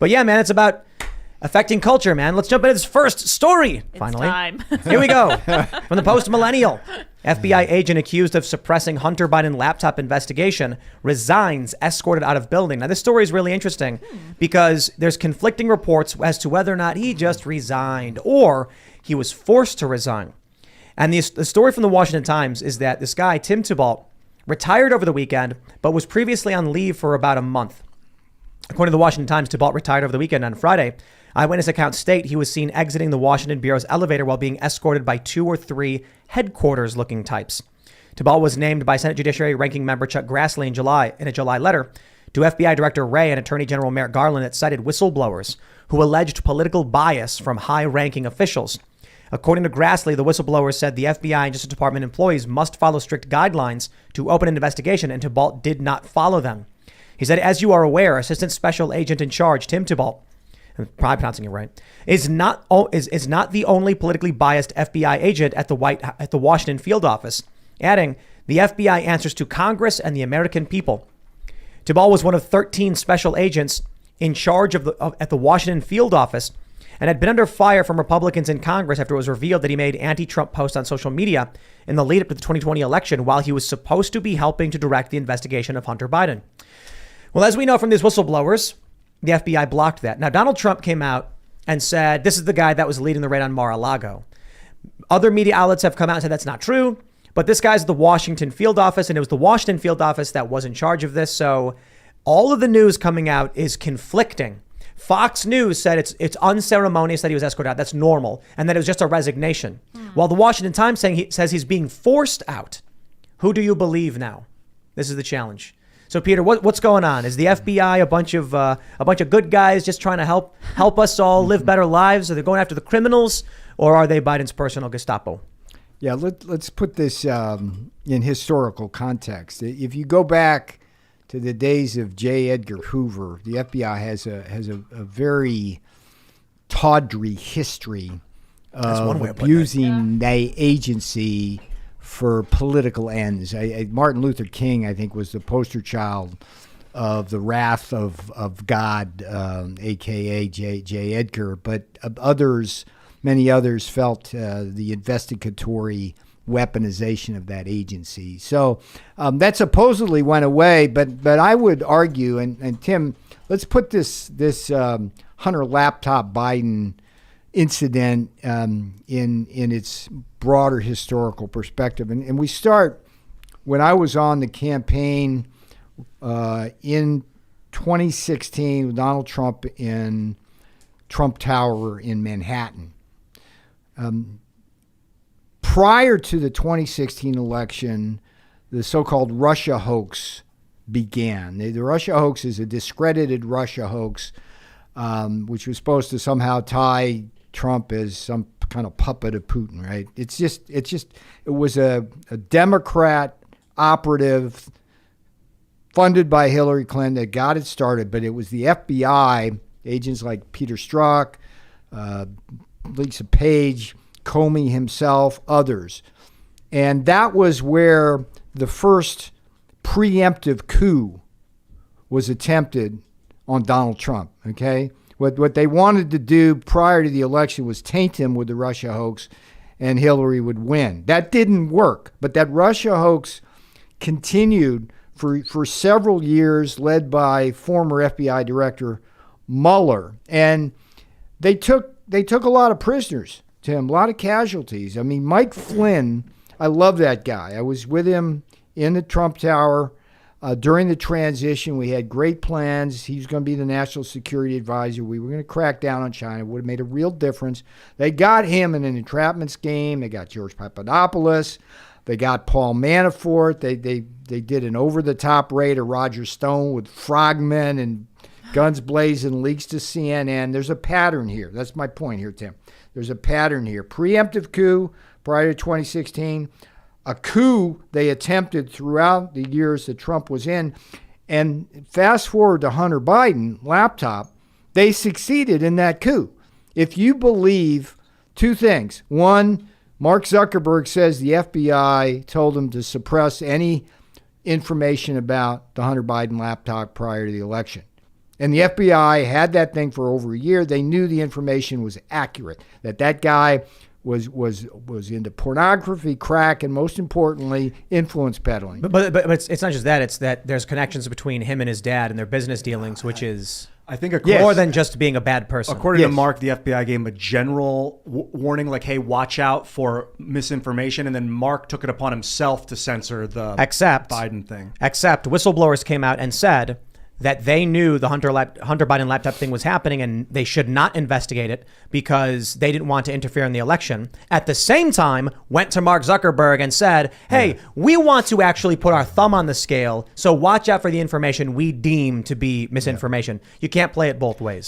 But yeah, man, it's about affecting culture, man. Let's jump into this first story. Finally, time. Here we go. From the Post-Millennial. FBI agent accused of suppressing Hunter Biden laptop investigation resigns, escorted out of building. Now, this story is really interesting because there's conflicting reports as to whether or not he just resigned or he was forced to resign. And the story from the Washington Times is that this guy, Tim Tebow, retired over the weekend, but was previously on leave for about a month. According to the Washington Times, Tebow retired over the weekend on Friday. Eyewitness accounts state he was seen exiting the Washington Bureau's elevator while being escorted by 2 or 3 headquarters-looking types. Tebow was named by Senate Judiciary Ranking Member Chuck Grassley in a July letter to FBI Director Wray and Attorney General Merrick Garland that cited whistleblowers who alleged political bias from high-ranking officials. According to Grassley, the whistleblower said the FBI and Justice Department employees must follow strict guidelines to open an investigation, and Tebow did not follow them. He said, as you are aware, Assistant Special Agent in Charge Tim Tebow, I'm probably pronouncing it right, is not the only politically biased FBI agent at the Washington field office, adding, the FBI answers to Congress and the American people. Tebow was one of 13 special agents in charge at the Washington field office and had been under fire from Republicans in Congress after it was revealed that he made anti-Trump posts on social media in the lead up to the 2020 election while he was supposed to be helping to direct the investigation of Hunter Biden. Well, as we know from these whistleblowers, the FBI blocked that. Now, Donald Trump came out and said, this is the guy that was leading the raid on Mar-a-Lago. Other media outlets have come out and said that's not true. But this guy's at the Washington field office, and it was the Washington field office that was in charge of this. So all of the news coming out is conflicting. Fox News said it's unceremonious that he was escorted out. That's normal. And that it was just a resignation. While the Washington Times says he's being forced out. Who do you believe now? This is the challenge. So, Peter, what's going on? Is the FBI a bunch of good guys just trying to help us all live better lives? Are they going after the criminals, or are they Biden's personal Gestapo? Yeah, let's put this in historical context. If you go back to the days of J. Edgar Hoover, the FBI has a very tawdry history of abusing the agency for political ends. Martin Luther King, I think, was the poster child of the wrath of God, a.k.a. J. Edgar. But many others felt the investigatory weaponization of that agency. So that supposedly went away. But I would argue, and Tim, let's put this Hunter laptop Biden incident in its broader historical perspective. And we start when I was on the campaign in 2016 with Donald Trump in Trump Tower in Manhattan. Prior to the 2016 election, the so-called Russia hoax began. The Russia hoax is a discredited Russia hoax, which was supposed to somehow tie Trump as some kind of puppet of Putin, right? It was a Democrat operative funded by Hillary Clinton that got it started, but it was the FBI, agents like Peter Strzok, Lisa Page, Comey himself, others. And that was where the first preemptive coup was attempted on Donald Trump, okay? What they wanted to do prior to the election was taint him with the Russia hoax, and Hillary would win. That didn't work, but that Russia hoax continued for several years, led by former FBI Director Mueller. And they took a lot of prisoners, Tim, a lot of casualties. I mean, Mike Flynn, I love that guy. I was with him in the Trump Tower during the transition. We had great plans. He was going to be the national security advisor. We were going to crack down on China. It would have made a real difference. They got him in an entrapment scheme. They got George Papadopoulos. They got Paul Manafort. They did an over-the-top raid of Roger Stone with frogmen and guns blazing, leaks to CNN. There's a pattern here. That's my point here, Tim. There's a pattern here. Preemptive coup prior to 2016. A coup they attempted throughout the years that Trump was in. And fast forward to Hunter Biden laptop, they succeeded in that coup. If you believe two things. One, Mark Zuckerberg says the FBI told him to suppress any information about the Hunter Biden laptop prior to the election. And the FBI had that thing for over a year. They knew the information was accurate, that guy was into pornography, crack, and most importantly, influence peddling. But it's not just that. It's that there's connections between him and his dad and their business dealings, which is I think more than just being a bad person. According to Mark, the FBI gave him a general warning, like, hey, watch out for misinformation. And then Mark took it upon himself to censor the Biden thing. Except whistleblowers came out and said that they knew the Hunter Biden laptop thing was happening and they should not investigate it because they didn't want to interfere in the election. At the same time, went to Mark Zuckerberg and said, hey, we want to actually put our thumb on the scale, so watch out for the information we deem to be misinformation. You can't play it both ways.